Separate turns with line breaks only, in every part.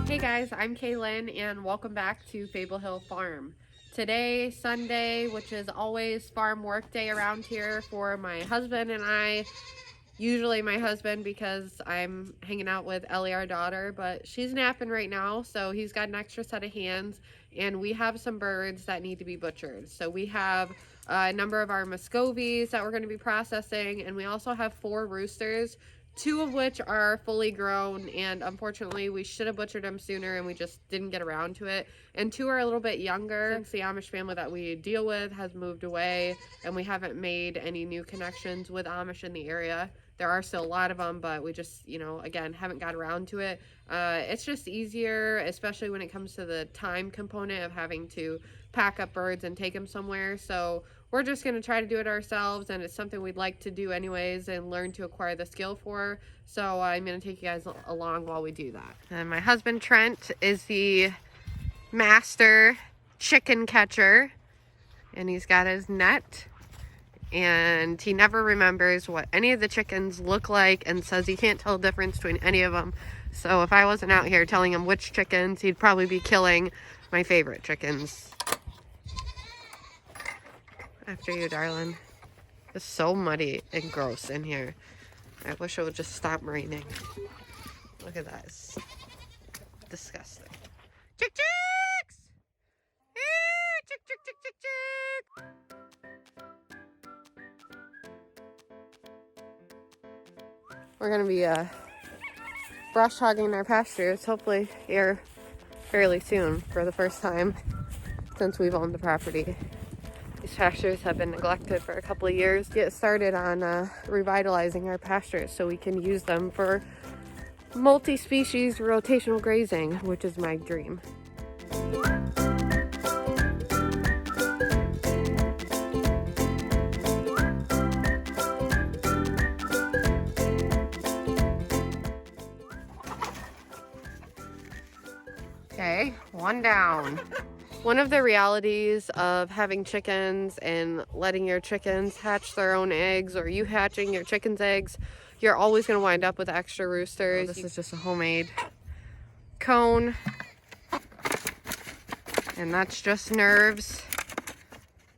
Hey guys, I'm Kaylyn and welcome back to Fable Hill Farm. Today, Sunday, which is always farm work day around here for my husband and I. Usually my husband because I'm hanging out with Ellie, our daughter, but she's napping right now, so he's got an extra set of hands, and we have some birds that need to be butchered. So we have a number of our Muscovies that we're going to be processing, and we also have 4 roosters, 2 of which are fully grown, and unfortunately we should have butchered them sooner and we just didn't get around to it. And 2 are a little bit younger since the Amish family that we deal with has moved away and we haven't made any new connections with Amish in the area. There are still a lot of them, but we just, again, haven't got around to it. It's just easier, especially when it comes to the time component of having to pack up birds and take them somewhere. So we're just going to try to do it ourselves, and it's something we'd like to do anyways and learn to acquire the skill for. So I'm going to take you guys along while we do that. And my husband, Trent, is the master chicken catcher, and he's got his net. And he never remembers what any of the chickens look like and says he can't tell the difference between any of them. So if I wasn't out here telling him which chickens, he'd probably be killing my favorite chickens. After you, darling. It's so muddy and gross in here. I wish it would just stop raining. Look at that. It's disgusting. Chick chicks! Chick chick chick chick chick! We're going to be brush hogging our pastures, hopefully here fairly soon for the first time since we've owned the property. These pastures have been neglected for a couple of years. Get started on revitalizing our pastures so we can use them for multi-species rotational grazing, which is my dream. Okay, one down. One of the realities of having chickens and letting your chickens hatch their own eggs, or you hatching your chickens' eggs, you're always going to wind up with extra roosters. This is just a homemade cone. And that's just nerves.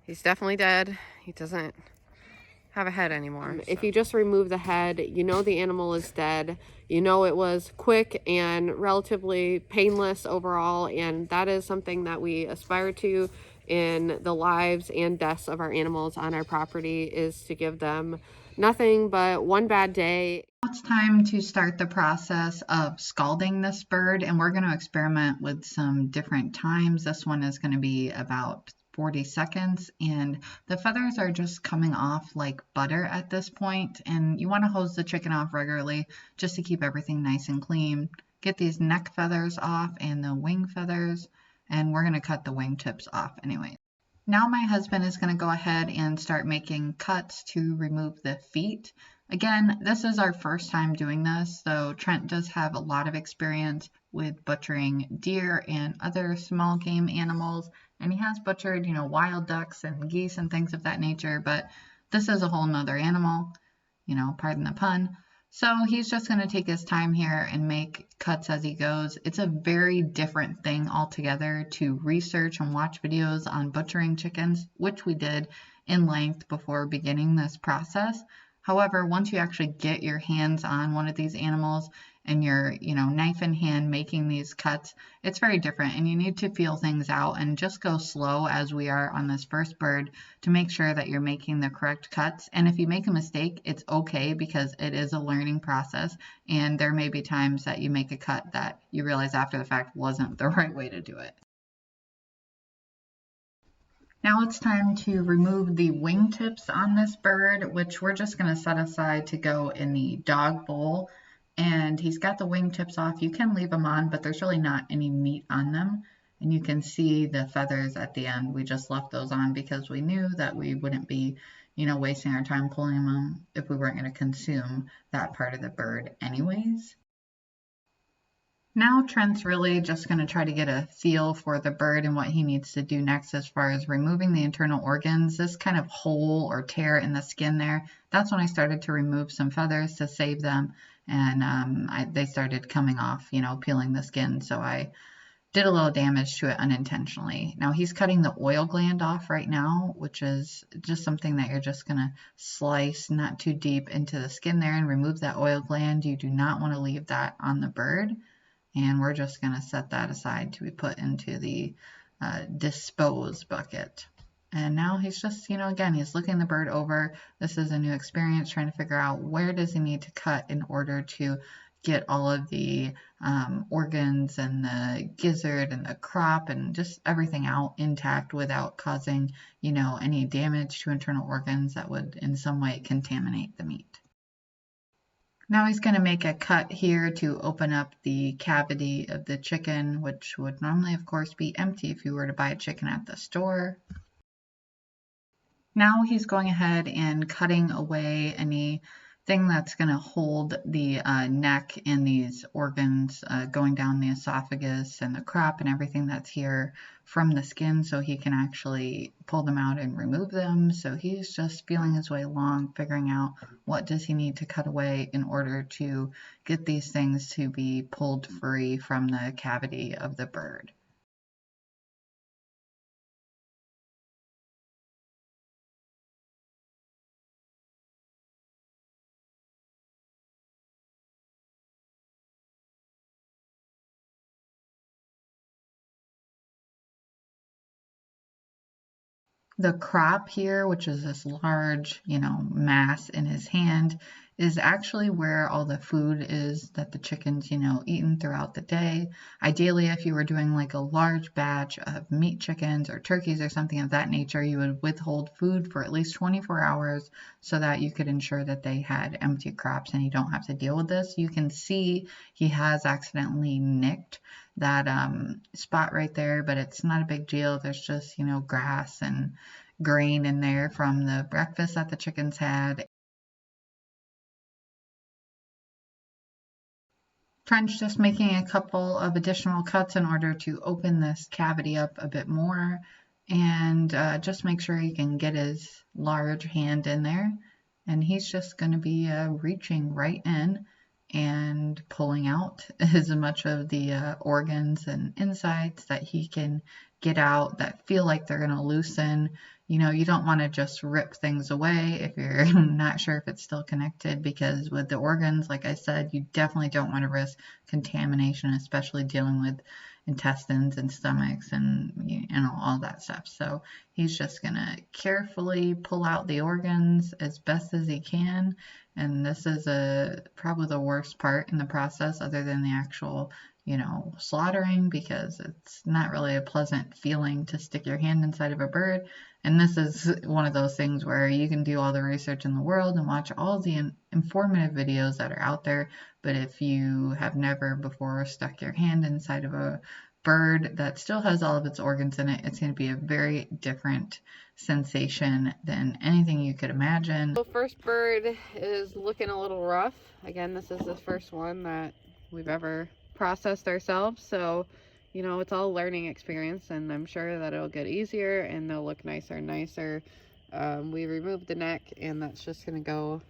He's definitely dead. He doesn't have a head anymore. If you just remove the head, you know the animal is dead. You know it was quick and relatively painless overall, and that is something that we aspire to in the lives and deaths of our animals on our property, is to give them nothing but one bad day.
Now it's time to start the process of scalding this bird, and we're going to experiment with some different times. This one is going to be about 40 seconds, and the feathers are just coming off like butter at this point, and you want to hose the chicken off regularly just to keep everything nice and clean. Get these neck feathers off and the wing feathers, and we're going to cut the wing tips off anyway. Now my husband is going to go ahead and start making cuts to remove the feet. Again, this is our first time doing this, so Trent does have a lot of experience with butchering deer and other small game animals, and he has butchered, wild ducks and geese and things of that nature, but this is a whole nother animal, pardon the pun. So he's just going to take his time here and make cuts as he goes. It's a very different thing altogether to research and watch videos on butchering chickens, which we did in length before beginning this process. However, once you actually get your hands on one of these animals and you're, knife in hand making these cuts, it's very different, and you need to feel things out and just go slow as we are on this first bird to make sure that you're making the correct cuts. And if you make a mistake, it's okay, because it is a learning process, and there may be times that you make a cut that you realize after the fact wasn't the right way to do it. Now it's time to remove the wingtips on this bird, which we're just going to set aside to go in the dog bowl. and he's got the wingtips off. You can leave them on, but there's really not any meat on them. And you can see the feathers at the end. We just left those on because we knew that we wouldn't be, wasting our time pulling them if we weren't going to consume that part of the bird anyways. Now Trent's really just going to try to get a feel for the bird and what he needs to do next as far as removing the internal organs. This kind of hole or tear in the skin there, that's when I started to remove some feathers to save them, and they started coming off, peeling the skin, so I did a little damage to it unintentionally. Now he's cutting the oil gland off right now, which is just something that you're just going to slice not too deep into the skin there and remove that oil gland. You do not want to leave that on the bird. And we're just going to set that aside to be put into the dispose bucket. And now he's just, again, he's looking the bird over. This is a new experience, trying to figure out where does he need to cut in order to get all of the organs and the gizzard and the crop and just everything out intact without causing, any damage to internal organs that would in some way contaminate the meat. Now he's going to make a cut here to open up the cavity of the chicken, which would normally, of course, be empty if you were to buy a chicken at the store. Now he's going ahead and cutting away anything that's going to hold the neck and these organs going down the esophagus and the crop and everything that's here from the skin, so he can actually pull them out and remove them. So he's just feeling his way along, figuring out what does he need to cut away in order to get these things to be pulled free from the cavity of the bird. The crop here, which is this large, mass in his hand, is actually where all the food is that the chickens, eaten throughout the day. Ideally, if you were doing like a large batch of meat chickens or turkeys or something of that nature, you would withhold food for at least 24 hours so that you could ensure that they had empty crops and you don't have to deal with this. You can see he has accidentally nicked that spot right there, but it's not a big deal. There's just, grass and grain in there from the breakfast that the chickens had. Trent's just making a couple of additional cuts in order to open this cavity up a bit more and just make sure he can get his large hand in there. And he's just going to be reaching right in and pulling out as much of the organs and insides that he can get out that feel like they're going to loosen. You don't want to just rip things away if you're not sure if it's still connected, because with the organs, like I said, you definitely don't want to risk contamination, especially dealing with intestines and stomachs and all that stuff. So he's just going to carefully pull out the organs as best as he can. And this is probably the worst part in the process other than the actual slaughtering, because it's not really a pleasant feeling to stick your hand inside of a bird. And this is one of those things where you can do all the research in the world and watch all the informative videos that are out there, but if you have never before stuck your hand inside of a bird that still has all of its organs in it, it's going to be a very different sensation than anything you could imagine.
The first bird is looking a little rough. Again, this is the first one that we've ever processed ourselves, so it's all a learning experience, and I'm sure that it'll get easier and they'll look nicer and nicer. We removed the neck, and that's just going to go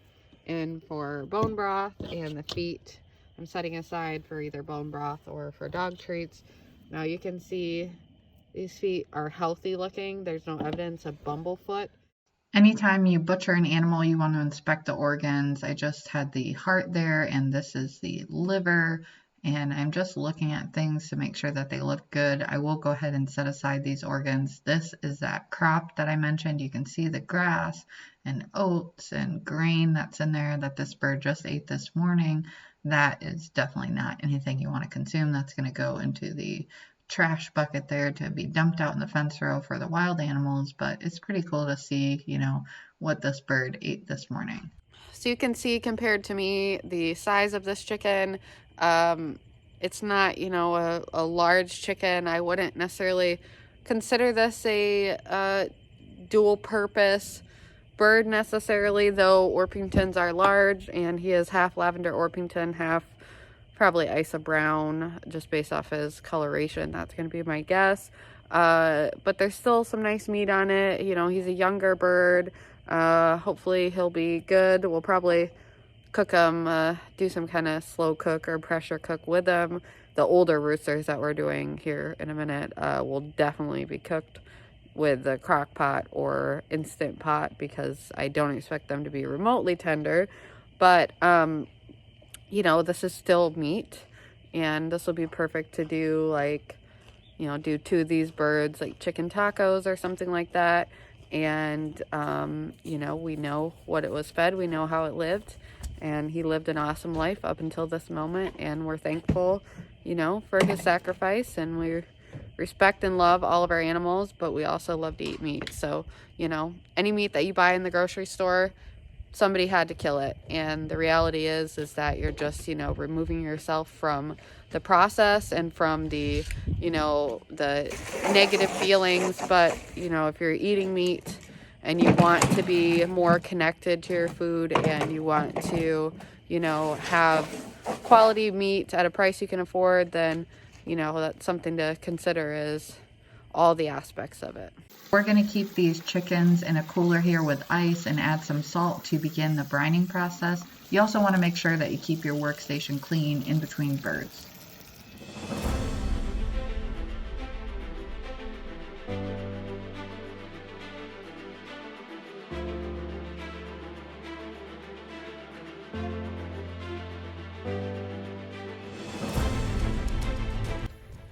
in for bone broth, and the feet I'm setting aside for either bone broth or for dog treats. Now you can see these feet are healthy looking. There's no evidence of bumblefoot.
Anytime you butcher an animal, you want to inspect the organs. I just had the heart there, and this is the liver, and I'm just looking at things to make sure that they look good. I will go ahead and set aside these organs. This is that crop that I mentioned. You can see the grass and oats and grain that's in there that this bird just ate this morning. That is definitely not anything you want to consume. That's going to go into the trash bucket there to be dumped out in the fence row for the wild animals, but it's pretty cool to see, what this bird ate this morning.
So you can see, compared to me, the size of this chicken, it's not, you know, a large chicken. I wouldn't necessarily consider this a dual purpose bird necessarily, though Orpingtons are large, and he is half lavender Orpington, half probably Isa Brown, just based off his coloration. That's going to be my guess. But there's still some nice meat on it. You know, he's a younger bird. Hopefully he'll be good. We'll probably cook him, do some kind of slow cook or pressure cook with him. The older roosters that we're doing here in a minute will definitely be cooked with the crock pot or instant pot, because I don't expect them to be remotely tender. But you know, this is still meat, and this will be perfect to do, like, you know, do 2 of these birds like chicken tacos or something like that. And you know, we know what it was fed, we know how it lived, and he lived an awesome life up until this moment, and we're thankful, you know, for his sacrifice. And we respect and love all of our animals, but we also love to eat meat. So, you know, any meat that you buy in the grocery store, somebody had to kill it. And the reality is that you're just, you know, removing yourself from the process and from the, you know, the negative feelings. But, you know, if you're eating meat and you want to be more connected to your food, and you want to, you know, have quality meat at a price you can afford, then, you know, that's something to consider, is all the aspects of it.
We're going to keep these chickens in a cooler here with ice and add some salt to begin the brining process. You also want to make sure that you keep your workstation clean in between birds.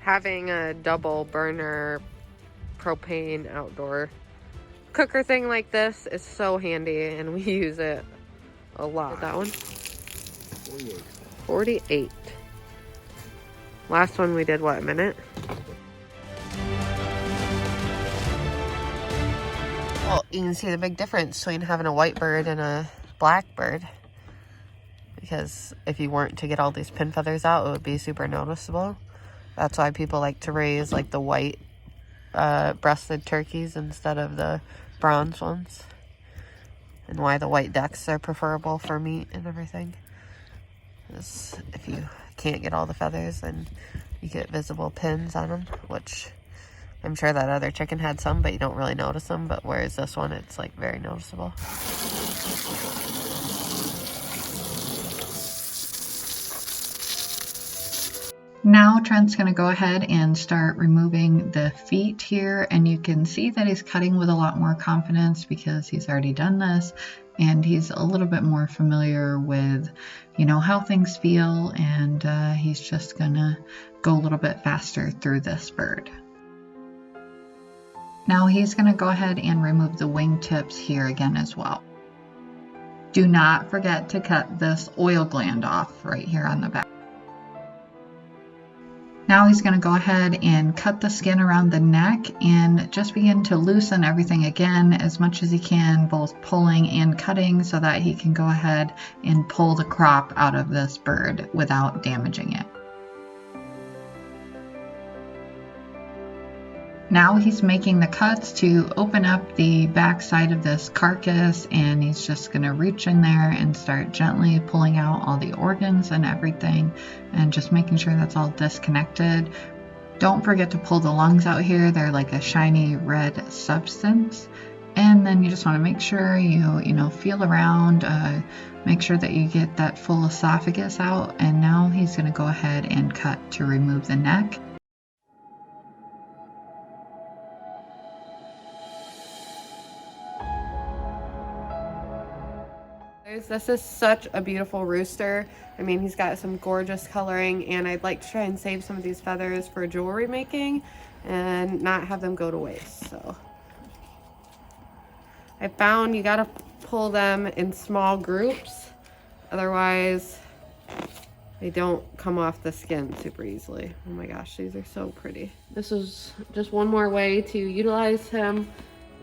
Having a double burner propane outdoor cooker thing like this is so handy, and we use it a lot. That one? 48. Last one we did, what, a minute? Well, you can see the big difference between having a white bird and a black bird, because if you weren't to get all these pin feathers out, it would be super noticeable. That's why people like to raise like the white breasted turkeys instead of the bronze ones, and why the white ducks are preferable for meat and everything. Is if you can't get all the feathers, then you get visible pins on them, which I'm sure that other chicken had some, but you don't really notice them. But whereas this one, it's like very noticeable.
Now Trent's going to go ahead and start removing the feet here, and you can see that he's cutting with a lot more confidence because he's already done this, and he's a little bit more familiar with, you know, how things feel, and he's just gonna go a little bit faster through this bird. Now he's going to go ahead and remove the wingtips here again as well. Do not forget to cut this oil gland off right here on the back. Now he's going to go ahead and cut the skin around the neck and just begin to loosen everything again as much as he can, both pulling and cutting, so that he can go ahead and pull the crop out of this bird without damaging it. Now he's making the cuts to open up the back side of this carcass, and he's just going to reach in there and start gently pulling out all the organs and everything, and just making sure that's all disconnected. Don't forget to pull the lungs out here. They're like a shiny red substance. And then you just want to make sure you feel around, make sure that you get that full esophagus out. And now he's going to go ahead and cut to remove the neck.
This is such a beautiful rooster. I mean, he's got some gorgeous coloring, and I'd like to try and save some of these feathers for jewelry making and not have them go to waste. So I found you gotta pull them in small groups, otherwise they don't come off the skin super easily. Oh my gosh, these are so pretty. This is just one more way to utilize him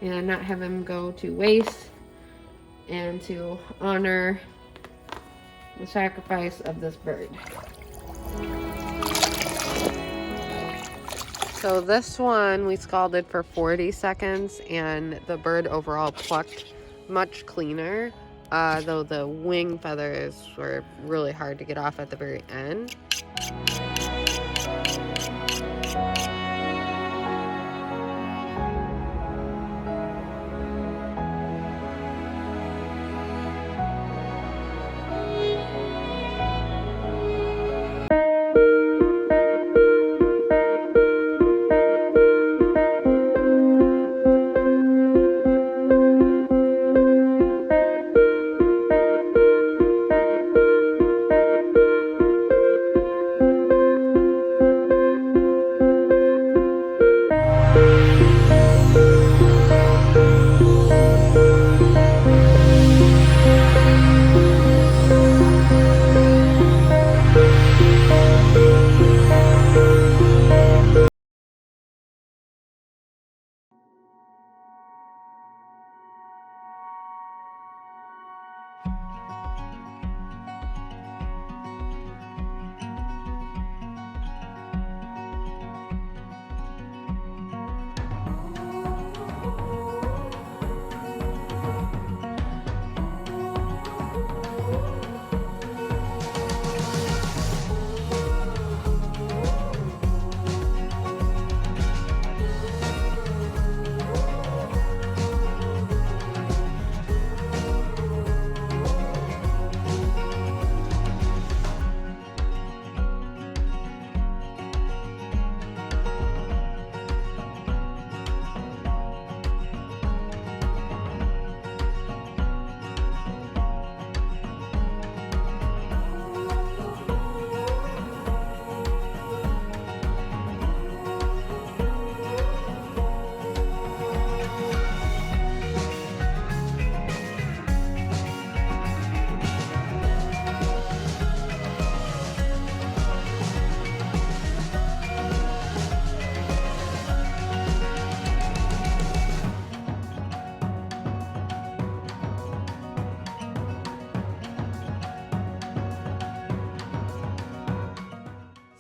and not have him go to waste. and to honor the sacrifice of this bird. So this one we scalded for 40 seconds and the bird overall plucked much cleaner, though the wing feathers were really hard to get off at the very end.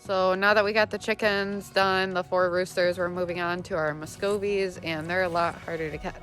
So now that we got the chickens done, the 4 roosters, we're moving on to our Muscovies, and they're a lot harder to catch.